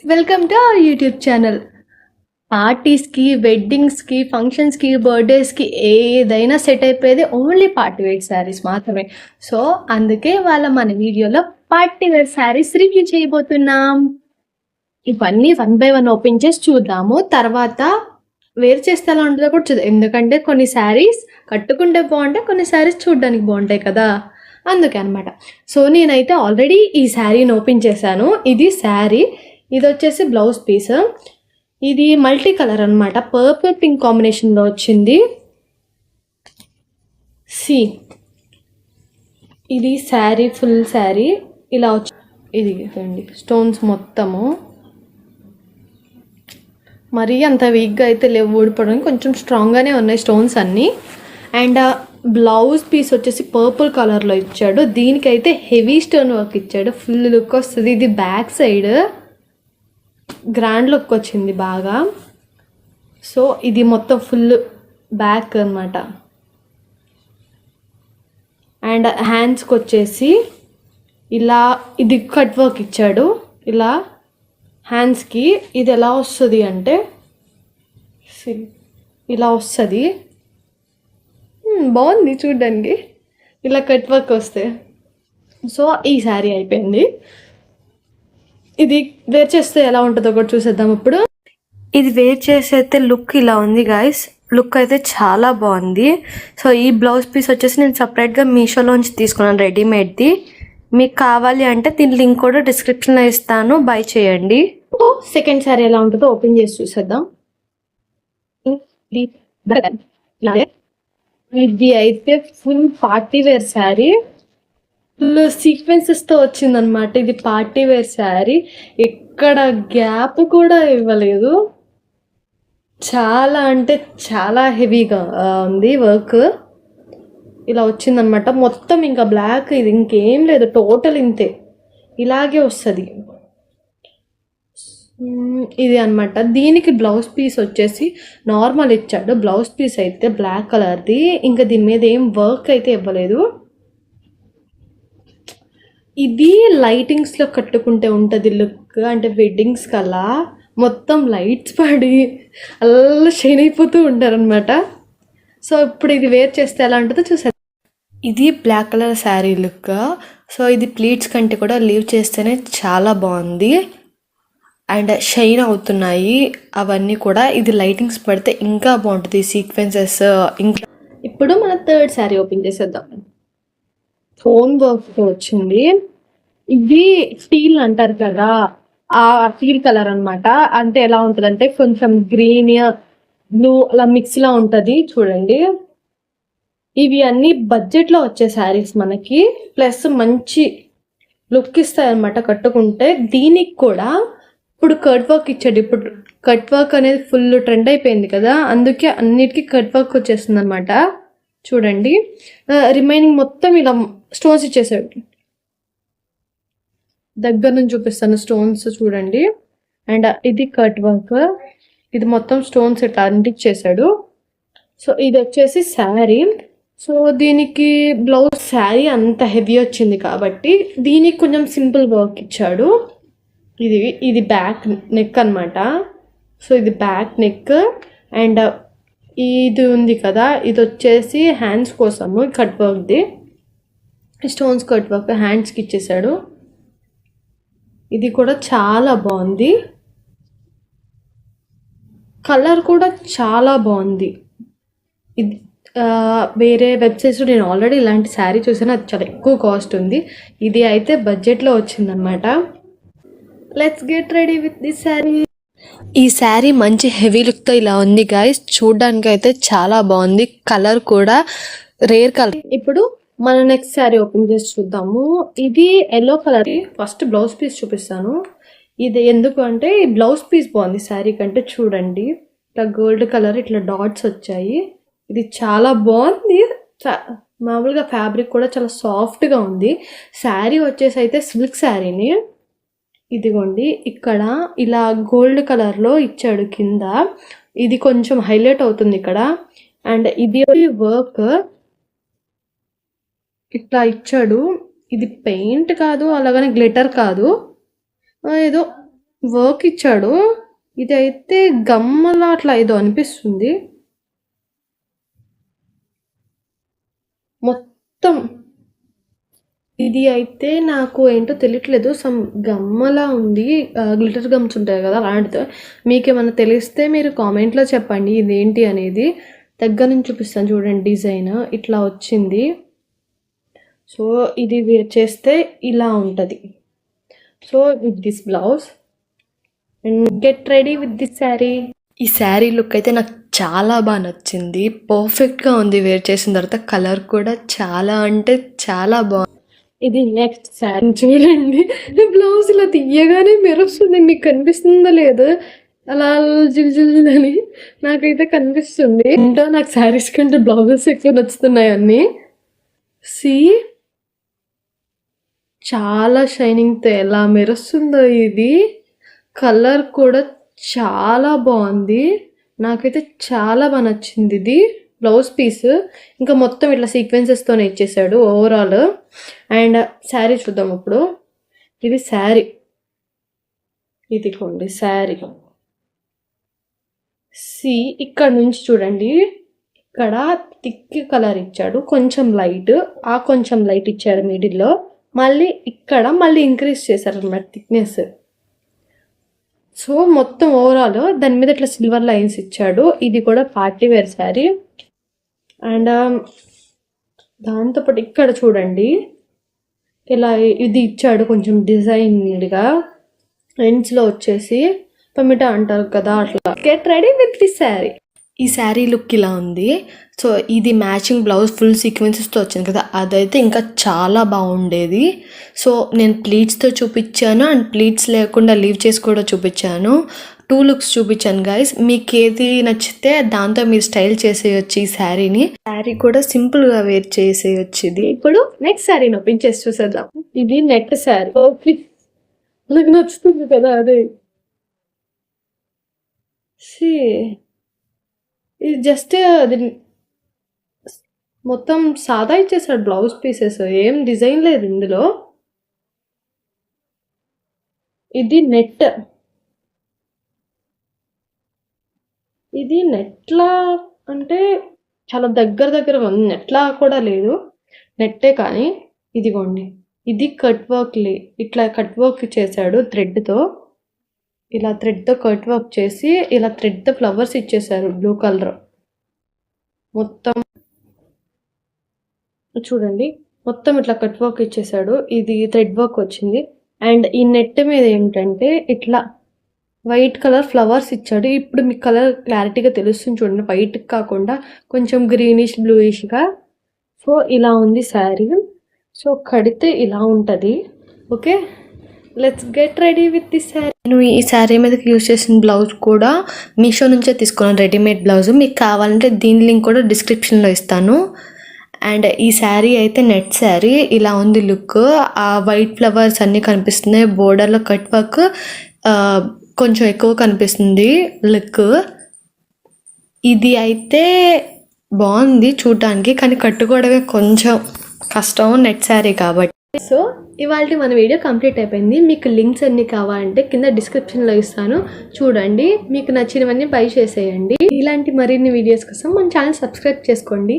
Welcome to our YouTube channel. పార్టీస్కి, వెడ్డింగ్స్కి, ఫంక్షన్స్కి, బర్త్డేస్కి ఏదైనా సెట్ అయిపోయేది ఓన్లీ పార్టీ వేర్ శారీస్ మాత్రమే. సో అందుకే మన వీడియోలో పార్టీ వేర్ శారీస్ రివ్యూ చేయబోతున్నాం. ఇవన్నీ 1 by 1 ఓపెన్ చేసి చూద్దాము. తర్వాత వేర్ చేస్తే ఎలా ఉంటుందో కూడా చూద్దాం. ఎందుకంటే కొన్ని శారీస్ కట్టుకుంటే బాగుంటాయి, కొన్ని శారీస్ చూడడానికి బాగుంటాయి కదా, అందుకే అనమాట. సో నేనైతే ఆల్రెడీ ఈ శారీని ఓపెన్ చేశాను. ఇది శారీ, ఇది వచ్చేసి బ్లౌజ్ పీస్. ఇది మల్టీ కలర్ అనమాట, పర్పుల్ పింక్ కాంబినేషన్లో వచ్చింది. ఇది శారీ, ఫుల్ శారీ ఇలా వచ్చి, ఇది స్టోన్స్ మొత్తము మరీ అంత వీక్గా అయితే లేవు, ఊడిపోవడానికి కొంచెం స్ట్రాంగ్గానే ఉన్నాయి స్టోన్స్ అన్నీ. అండ్ బ్లౌజ్ పీస్ వచ్చేసి పర్పుల్ కలర్లో ఇచ్చాడు. దీనికైతే హెవీ స్టోన్ వర్క్ ఇచ్చాడు, ఫుల్ లుక్ వస్తుంది. ఇది బ్యాక్ సైడ్ గ్రాండ్ లుక్ వచ్చింది బాగా. సో ఇది మొత్తం ఫుల్ బ్యాక్ అనమాట. అండ్ హ్యాండ్స్కి వచ్చేసి ఇలా ఇది కట్ వర్క్ ఇచ్చాడు. ఇలా హ్యాండ్స్కి ఇది ఎలా వస్తుంది అంటే ఇలా వస్తుంది, బాగుంది చూడడానికి, ఇలా కట్ వర్క్ వస్తే. సో ఈ శారీ అయిపోయింది. ఇది వేర్ చేస్తే ఎలా ఉంటుందో కూడా చూసేద్దాం ఇప్పుడు. ఇది వేర్ చేసైతే లుక్ ఇలా ఉంది గాయస్, లుక్ అయితే చాలా బాగుంది. సో ఈ బ్లౌజ్ పీస్ వచ్చేసి నేను సపరేట్గా మీషోలోంచి తీసుకున్నాను, రెడీమేడ్ది. మీకు కావాలి అంటే దీని లింక్ కూడా డిస్క్రిప్షన్లో ఇస్తాను, బై చేయండి. సెకండ్ శారీ ఎలా ఉంటుందో ఓపెన్ చేసి చూసేద్దాం. ఇది అయితే full party wear sari, full సీక్వెన్సెస్తో వచ్చిందనమాట. ఇది పార్టీ వేర్ శారీ, ఎక్కడ గ్యాప్ కూడా ఇవ్వలేదు. చాలా అంటే చాలా హెవీగా ఉంది వర్క్. ఇలా వచ్చిందనమాట మొత్తం, ఇంకా బ్లాక్, ఇది ఇంకేం లేదు, టోటల్ ఇంతే, ఇలాగే వస్తుంది. ఇది అనమాట. దీనికి బ్లౌజ్ పీస్ వచ్చేసి నార్మల్ ఇచ్చాడు. బ్లౌజ్ పీస్ అయితే బ్లాక్ కలర్ది, ఇంకా దీని మీద ఏం వర్క్ అయితే ఇవ్వలేదు. ఇది లైటింగ్స్లో కట్టుకుంటే ఉంటుంది లుక్, అంటే వెడ్డింగ్స్ కల్లా మొత్తం లైట్స్ పడి అలా షైన్ అయిపోతూ ఉంటారనమాట. సో ఇప్పుడు ఇది వేర్ చేస్తే ఎలా ఉంటుందో చూసారు. ఇది black colour sari look. So ఇది ప్లీట్స్ కంటే కూడా లీవ్ చేస్తేనే చాలా బాగుంది, అండ్ షైన్ అవుతున్నాయి అవన్నీ కూడా. ఇది లైటింగ్స్ పడితే ఇంకా బాగుంటుంది, సీక్వెన్సెస్ ఇంకా. ఇప్పుడు మన థర్డ్ శారీ ఓపెన్ చేసేద్దాం. స్టోన్ వర్క్ వచ్చింది. ఇది స్టీల్ అంటారు కదా, ఆ స్టీల్ కలర్ అనమాట. అంటే ఎలా ఉంటుందంటే కొంచెం గ్రీన్ బ్లూ అలా మిక్స్ లా ఉంటుంది చూడండి. ఇవి అన్ని బడ్జెట్లో వచ్చే శారీస్ మనకి, ప్లస్ మంచి లుక్ ఇస్తాయి అనమాట కట్టుకుంటే. దీనికి కూడా ఇప్పుడు కట్ వర్క్ ఇచ్చాడు. ఇప్పుడు కట్ వర్క్ అనేది ఫుల్ ట్రెండ్ అయిపోయింది కదా, అందుకే అన్నిటికీ కట్ వర్క్ వచ్చేస్తుంది అనమాట. చూడండి, రిమైనింగ్ మొత్తం ఇలా స్టోన్స్ ఇచ్చేసాడు. దగ్గర నుంచి చూపిస్తాను స్టోన్స్ చూడండి. అండ్ ఇది కట్ వర్క్, ఇది మొత్తం స్టోన్స్ ఇట్లా అంటించేసాడు. సో ఇది వచ్చేసి శారీ. సో దీనికి బ్లౌజ్ శారీ అంత హెవీ వచ్చింది కాబట్టి దీనికి కొంచెం సింపుల్ వర్క్ ఇచ్చాడు. ఇది బ్యాక్ నెక్ అనమాట. సో ఇది బ్యాక్ నెక్. అండ్ ఇది ఉంది కదా, ఇది వచ్చేసి హ్యాండ్స్ కోసము కట్ వర్క్ది, స్టోన్స్ కట్ వర్క్ హ్యాండ్స్కి ఇచ్చేసాడు. ఇది కూడా చాలా బాగుంది, కలర్ కూడా చాలా బాగుంది. ఇది వేరే వెబ్సైట్స్లో నేను ఆల్రెడీ ఇలాంటి శారీ చూసాను, అది చాలా ఎక్కువ కాస్ట్ ఉంది. ఇది అయితే బడ్జెట్లో వచ్చిందనమాట. Let's get ready with this sari. ఈ శారీ మంచి హెవీ లుక్తో ఇలా ఉంది గాయస్, చూడడానికి అయితే చాలా బాగుంది. కలర్ కూడా రేర్ కలర్. ఇప్పుడు మన నెక్స్ట్ శారీ ఓపెన్ చేసి చూద్దాము. ఇది yellow colour. First blouse piece చూపిస్తాను. ఇది ఎందుకు అంటే ఈ బ్లౌజ్ పీస్ బాగుంది శారీ కంటే. చూడండి, ఇట్లా గోల్డ్ కలర్ ఇట్లా డాట్స్ వచ్చాయి. ఇది చాలా బాగుంది. మామూలుగా ఫ్యాబ్రిక్ కూడా చాలా సాఫ్ట్గా ఉంది. శారీ వచ్చేసి అయితే సిల్క్ శారీని. ఇదిగోండి, ఇక్కడ ఇలా గోల్డ్ కలర్లో ఇచ్చాడు కింద, ఇది కొంచెం హైలైట్ అవుతుంది ఇక్కడ. అండ్ ఇది వర్క్ ఇట్లా ఇచ్చాడు. ఇది పెయింట్ కాదు, అలాగనే గ్లిటర్ కాదు, ఏదో వర్క్ ఇచ్చాడు. ఇదైతే గమ్మలా అట్లా ఏదో అనిపిస్తుంది. మొత్తం ఇది అయితే నాకు ఏంటో తెలియట్లేదు. సమ్ గమ్మలా ఉంది. గ్లిటర్ గమ్స్ ఉంటాయి కదా అలాంటిది. మీకేమన్నా తెలిస్తే మీరు కామెంట్లో చెప్పండి ఇదేంటి అనేది. దగ్గర నుంచి చూపిస్తాను చూడండి. డిజైన్ ఇట్లా వచ్చింది. సో ఇది వేర్ చేస్తే ఇలా ఉంటుంది. So with this blouse and get ready with this sari. ఈ శారీ లుక్ అయితే నాకు చాలా బాగా నచ్చింది. పర్ఫెక్ట్గా ఉంది వేర్ చేసిన తర్వాత. కలర్ కూడా చాలా అంటే చాలా బాగుంది. ఇది నెక్స్ట్ శారీ చూడండి. బ్లౌజ్ ఇలా తీయగానే మెరుస్తుంది. మీకు కనిపిస్తుందో లేదో అలా జిల్జిల్ని నాకైతే కనిపిస్తుంది. ఏంటో నాకు శారీస్ కంటే బ్లౌజెస్ ఎక్కువ నచ్చుతున్నాయి అన్నీ. సి చాలా షైనింగ్తో ఎలా మెరుస్తుందో ఇది. కలర్ కూడా చాలా బాగుంది. నాకైతే చాలా బాగా నచ్చింది ఇది బ్లౌజ్ పీస్. ఇంకా మొత్తం ఇట్లా సీక్వెన్సెస్తోనే ఇచ్చేసాడు ఓవరాల్. అండ్ శారీ చూద్దాం ఇప్పుడు. ఇది శారీ, ఇదిగోండి శారీ. సి ఇక్కడ నుంచి చూడండి, ఇక్కడ థిక్ కలర్ ఇచ్చాడు, కొంచెం లైట్, ఆ కొంచెం లైట్ ఇచ్చాడు మిడిల్లో. మళ్ళీ ఇక్కడ మళ్ళీ ఇంక్రీజ్ చేశారు అన్నమాట థిక్నెస్. సో మొత్తం ఓవరాల్ దాని మీద ఇట్లా సిల్వర్ లైన్స్ ఇచ్చాడు. ఇది కూడా పార్టీ వేర్ శారీ. అండ్ దాంతోపాటు ఇక్కడ చూడండి ఇలా ఇది ఇచ్చాడు కొంచెం డిజైన్గా. ఎండ్స్లో వచ్చేసి టొమాటో అంటారు కదా అట్లా. Get ready with this sari. ఈ శారీ లుక్ ఇలా ఉంది. సో ఇది మ్యాచింగ్ బ్లౌజ్ ఫుల్ సీక్వెన్సెస్తో వచ్చింది కదా, అదైతే ఇంకా చాలా బాగుండేది. సో నేను ప్లీట్స్తో చూపించాను అండ్ ప్లీట్స్ లేకుండా లీవ్ చేసి కూడా చూపించాను. 2 లుక్స్ చూపించాను గైస్. మీకు ఏది నచ్చితే దాంతో మీరు స్టైల్ చేసేయచ్చు ఈ శారీని. శారీ కూడా సింపుల్గా వేర్ చేసేయచ్చు. ఇది ఇప్పుడు నెక్స్ట్ శారీని ఓపెన్ చేసి చూసేద్దాం. ఇది నెట్ శారీ. ఓకే, నాకు నచ్చుతుంది కదా అదే. ఇది జస్ట్ అది మొత్తం సాదా ఇచ్చేసాడు బ్లౌజ్ పీసెస్, ఏం డిజైన్ లేదు ఇందులో. ఇది నెట్, ఇది నెట్లా అంటే చాలా దగ్గర ఉంది. నెట్లా కూడా లేదు, నెట్టే కానీ. ఇదిగోండి, ఇది కట్ వర్క్ ఇట్లా కట్ వర్క్ చేశాడు థ్రెడ్తో. ఇలా థ్రెడ్తో కట్ వర్క్ చేసి ఇలా థ్రెడ్తో ఫ్లవర్స్ ఇచ్చేసారు బ్లూ కలర్. మొత్తం చూడండి, మొత్తం ఇట్లా కట్ వర్క్ ఇచ్చేసాడు. ఇది థ్రెడ్ వర్క్ వచ్చింది. అండ్ ఈ నెట్ మీద ఏంటంటే ఇట్లా వైట్ కలర్ ఫ్లవర్స్ ఇచ్చాడు. ఇప్పుడు మీకు కలర్ క్లారిటీగా తెలుస్తుంది చూడండి, వైట్ కాకుండా కొంచెం గ్రీనిష్ బ్లూయిష్గా. సో ఇలా ఉంది శారీ. సో కడితే ఇలా ఉంటుంది. Okay, let's get ready with this sari. నేను ఈ శారీ మీదకి యూజ్ చేసిన బ్లౌజ్ కూడా మీషో నుంచే తీసుకున్నాను, రెడీమేడ్ బ్లౌజ్. మీకు కావాలంటే దీని లింక్ కూడా డిస్క్రిప్షన్లో ఇస్తాను. అండ్ ఈ శారీ అయితే నెట్ శారీ. ఇలా ఉంది లుక్. ఆ వైట్ ఫ్లవర్స్ అన్నీ కనిపిస్తున్నాయి. బోర్డర్లో కట్ వర్క్ కొంచెం ఎక్కువ కనిపిస్తుంది లుక్. ఇది అయితే బాగుంది చూడటానికి, కానీ కట్టుకోవడమే కొంచెం కష్టం నెట్ శారీ కాబట్టి. సో ఇవాళ మన వీడియో కంప్లీట్ అయిపోయింది. మీకు లింక్స్ అన్నీ కావాలంటే కింద డిస్క్రిప్షన్లో ఇస్తాను, చూడండి. మీకు నచ్చినవన్నీ బై చేసేయండి. ఇలాంటి మరిన్ని వీడియోస్ కోసం మన ఛానల్ సబ్స్క్రైబ్ చేసుకోండి.